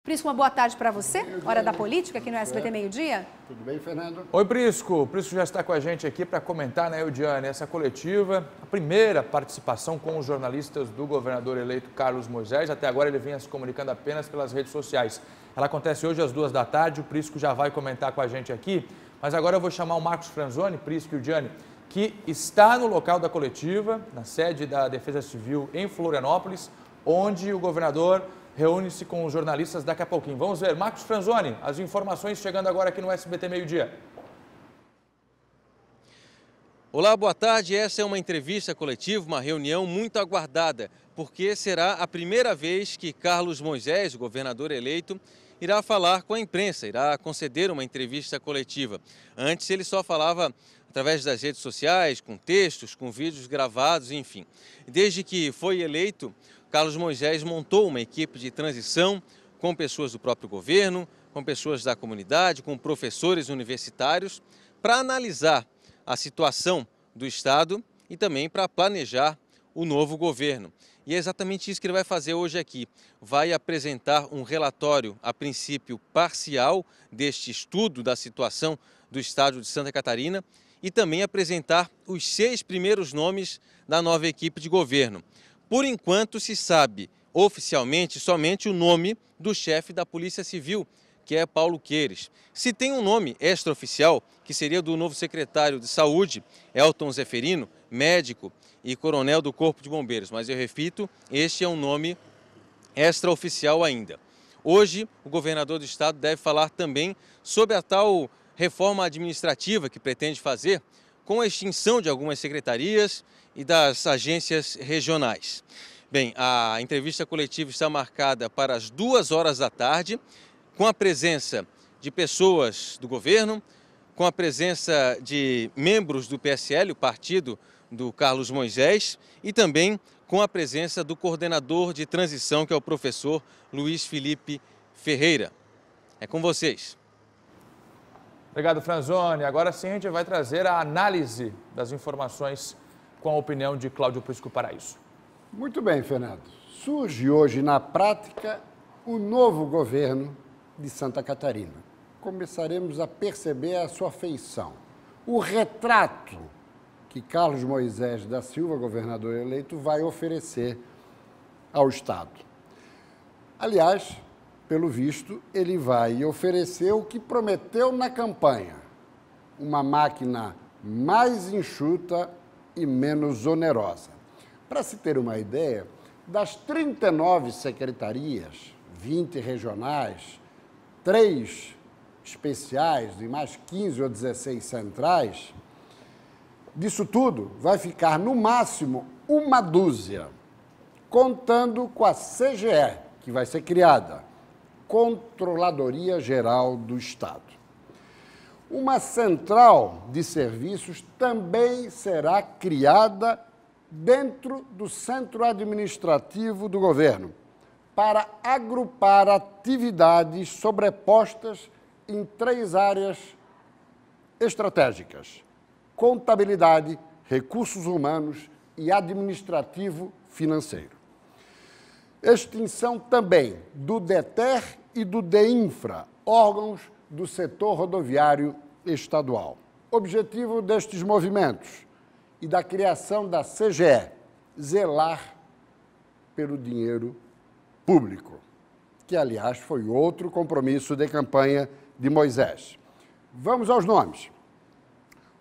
Prisco, uma boa tarde para você. Hora da política aqui no SBT Meio-Dia. Tudo bem, Fernando? Oi, Prisco. O Prisco já está com a gente aqui para comentar, né, Eudiane, essa coletiva, a primeira participação com os jornalistas do governador eleito Carlos Moisés. Até agora ele vinha se comunicando apenas pelas redes sociais. Ela acontece hoje às 2 da tarde, o Prisco já vai comentar com a gente aqui, mas agora eu vou chamar o Marcos Franzoni, Prisco e Eudiane, que está no local da coletiva, na sede da Defesa Civil em Florianópolis, onde o governador reúne-se com os jornalistas daqui a pouquinho. Vamos ver. Marcos Franzoni, as informações chegando agora aqui no SBT Meio-Dia. Olá, boa tarde. Essa é uma entrevista coletiva, uma reunião muito aguardada, porque será a primeira vez que Carlos Moisés, o governador eleito, irá falar com a imprensa, irá conceder uma entrevista coletiva. Antes ele só falava através das redes sociais, com textos, com vídeos gravados, enfim. Desde que foi eleito, Carlos Moisés montou uma equipe de transição com pessoas do próprio governo, com pessoas da comunidade, com professores universitários, para analisar a situação do Estado e também para planejar o novo governo. E é exatamente isso que ele vai fazer hoje aqui. Vai apresentar um relatório, a princípio parcial, deste estudo da situação do Estado de Santa Catarina e também apresentar os 6 primeiros nomes da nova equipe de governo. Por enquanto, se sabe oficialmente somente o nome do chefe da Polícia Civil, que é Paulo Queires. Se tem um nome extraoficial, que seria do novo secretário de Saúde, Elton Zeferino, médico e coronel do Corpo de Bombeiros. Mas eu repito, este é um nome extraoficial ainda. Hoje, o governador do estado deve falar também sobre a tal reforma administrativa que pretende fazer, com a extinção de algumas secretarias e das agências regionais. Bem, a entrevista coletiva está marcada para as 2 horas da tarde, com a presença de pessoas do governo, com a presença de membros do PSL, o partido do Carlos Moisés, e também com a presença do coordenador de transição, que é o professor Luiz Felipe Ferreira. É com vocês. Obrigado, Franzoni. Agora sim a gente vai trazer a análise das informações com a opinião de Cláudio Prisco Paraíso. Muito bem, Fernando. Surge hoje na prática o novo governo de Santa Catarina. Começaremos a perceber a sua feição. O retrato que Carlos Moisés da Silva, governador eleito, vai oferecer ao Estado. Aliás, pelo visto, ele vai oferecer o que prometeu na campanha: uma máquina mais enxuta e menos onerosa. Para se ter uma ideia, das 39 secretarias, 20 regionais, 3 especiais e mais 15 ou 16 centrais, disso tudo vai ficar no máximo uma dúzia, contando com a CGE, que vai ser criada, Controladoria Geral do Estado. Uma central de serviços também será criada dentro do centro administrativo do governo, para agrupar atividades sobrepostas em 3 áreas estratégicas: contabilidade, recursos humanos e administrativo financeiro. Extinção também do DETER e do DEINFRA, órgãos do setor rodoviário estadual. Objetivo destes movimentos e da criação da CGE: zelar pelo dinheiro público, que, aliás, foi outro compromisso de campanha de Moisés. Vamos aos nomes.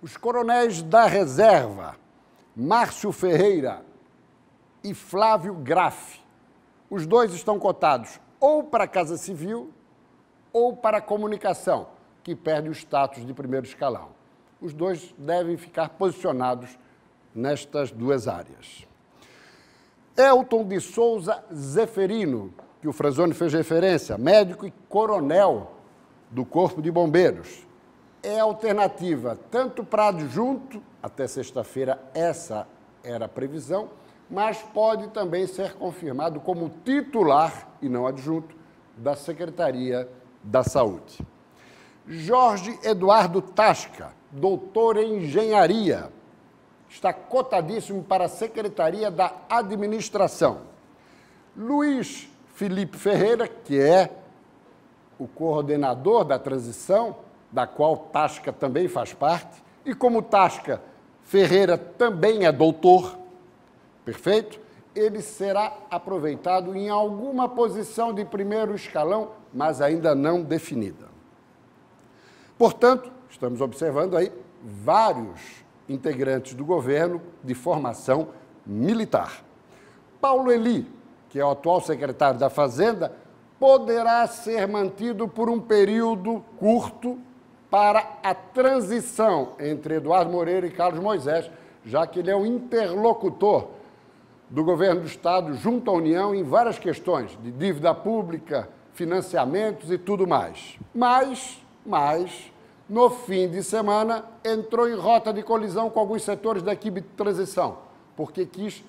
Os coronéis da reserva, Márcio Ferreira e Flávio Graff, os dois estão cotados ou para a Casa Civil ou para a Comunicação, que perde o status de primeiro escalão. Os dois devem ficar posicionados nestas 2 áreas. Elton de Souza Zeferino, que o Franzoni fez referência, médico e coronel do Corpo de Bombeiros, é alternativa tanto para adjunto, até sexta-feira essa era a previsão, mas pode também ser confirmado como titular, e não adjunto, da Secretaria da Saúde. Jorge Eduardo Tasca, doutor em engenharia, está cotadíssimo para a Secretaria da Administração. Luiz Felipe Ferreira, que é o coordenador da transição, da qual Tasca também faz parte, e como Tasca Ferreira também é doutor, perfeito? Ele será aproveitado em alguma posição de primeiro escalão, mas ainda não definida. Portanto, estamos observando aí vários integrantes do governo de formação militar. Paulo Eli, que é o atual secretário da Fazenda, poderá ser mantido por um período curto para a transição entre Eduardo Moreira e Carlos Moisés, já que ele é o interlocutor do governo do Estado junto à União em várias questões de dívida pública, financiamentos e tudo mais. Mas, no fim de semana, entrou em rota de colisão com alguns setores da equipe de transição, porque quis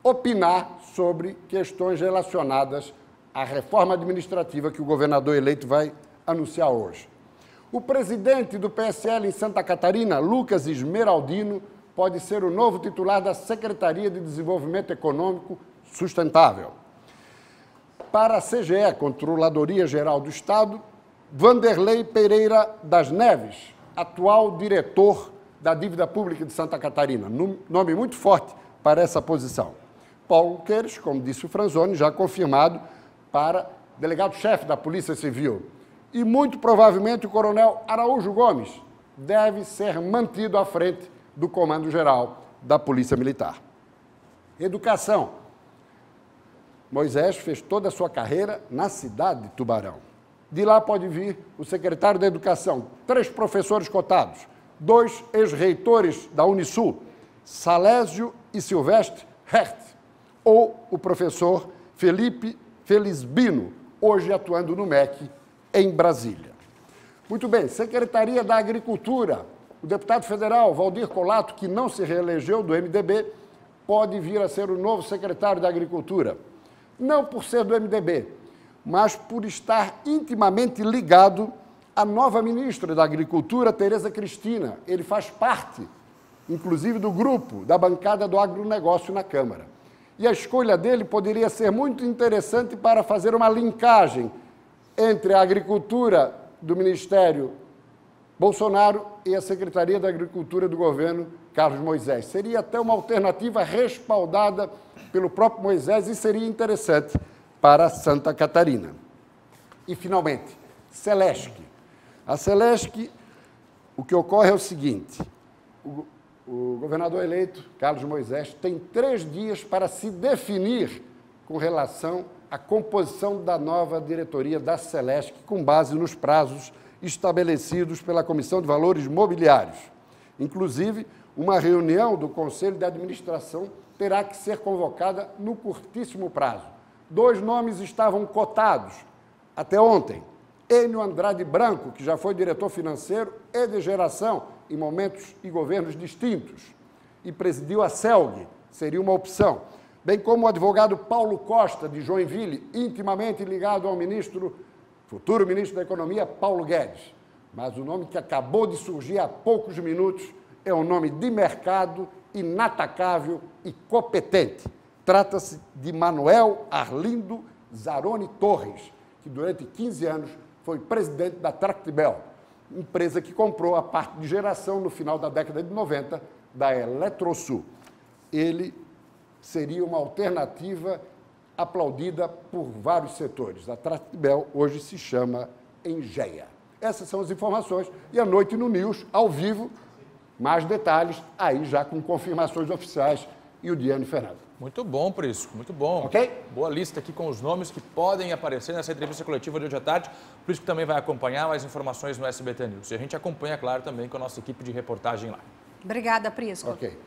opinar sobre questões relacionadas à reforma administrativa que o governador eleito vai anunciar hoje. O presidente do PSL em Santa Catarina, Lucas Esmeraldino, pode ser o novo titular da Secretaria de Desenvolvimento Econômico Sustentável. Para a CGE, Controladoria Geral do Estado, Vanderlei Pereira das Neves, atual diretor da Dívida Pública de Santa Catarina. Nome muito forte para essa posição. Paulo Queires, como disse o Franzoni, já confirmado para delegado-chefe da Polícia Civil. E, muito provavelmente, o coronel Araújo Gomes deve ser mantido à frente do Comando-Geral da Polícia Militar. Educação. Moisés fez toda a sua carreira na cidade de Tubarão. De lá pode vir o secretário da Educação, 3 professores cotados, 2 ex-reitores da Unisul, Salésio e Silvestre Hert, ou o professor Felipe Felisbino, hoje atuando no MEC, em Brasília. Muito bem, Secretaria da Agricultura. O deputado federal Valdir Colato, que não se reelegeu do MDB, pode vir a ser o novo secretário da Agricultura. Não por ser do MDB, mas por estar intimamente ligado à nova ministra da Agricultura, Tereza Cristina. Ele faz parte, inclusive, do grupo da bancada do agronegócio na Câmara. E a escolha dele poderia ser muito interessante para fazer uma linkagem entre a agricultura do Ministério Bolsonaro e a Secretaria da Agricultura do governo Carlos Moisés. Seria até uma alternativa respaldada pelo próprio Moisés e seria interessante para Santa Catarina. E, finalmente, Celesc. A Celesc, o que ocorre é o seguinte: o governador eleito, Carlos Moisés, tem 3 dias para se definir com relação à composição da nova diretoria da Celesc, com base nos prazos estabelecidos pela Comissão de Valores Mobiliários. Inclusive, uma reunião do Conselho de Administração terá que ser convocada no curtíssimo prazo. 2 nomes estavam cotados até ontem. Enio Andrade Branco, que já foi diretor financeiro e de geração em momentos e governos distintos, e presidiu a CELG, seria uma opção. Bem como o advogado Paulo Costa, de Joinville, intimamente ligado ao futuro ministro da Economia, Paulo Guedes. Mas o nome que acabou de surgir há poucos minutos é um nome de mercado, inatacável e competente. Trata-se de Manuel Arlindo Zaroni Torres, que durante 15 anos foi presidente da Tractebel, empresa que comprou a parte de geração no final da década de 90 da Eletrosul. Ele seria uma alternativa aplaudida por vários setores. A Tractebel hoje se chama Engeia. Essas são as informações. E à noite no News, ao vivo, mais detalhes, aí já com confirmações oficiais e o Diane Fernando. Muito bom, Prisco, muito bom. Ok? Boa lista aqui com os nomes que podem aparecer nessa entrevista coletiva de hoje à tarde. O Prisco também vai acompanhar mais informações no SBT News. E a gente acompanha, claro, também com a nossa equipe de reportagem lá. Obrigada, Prisco. Ok.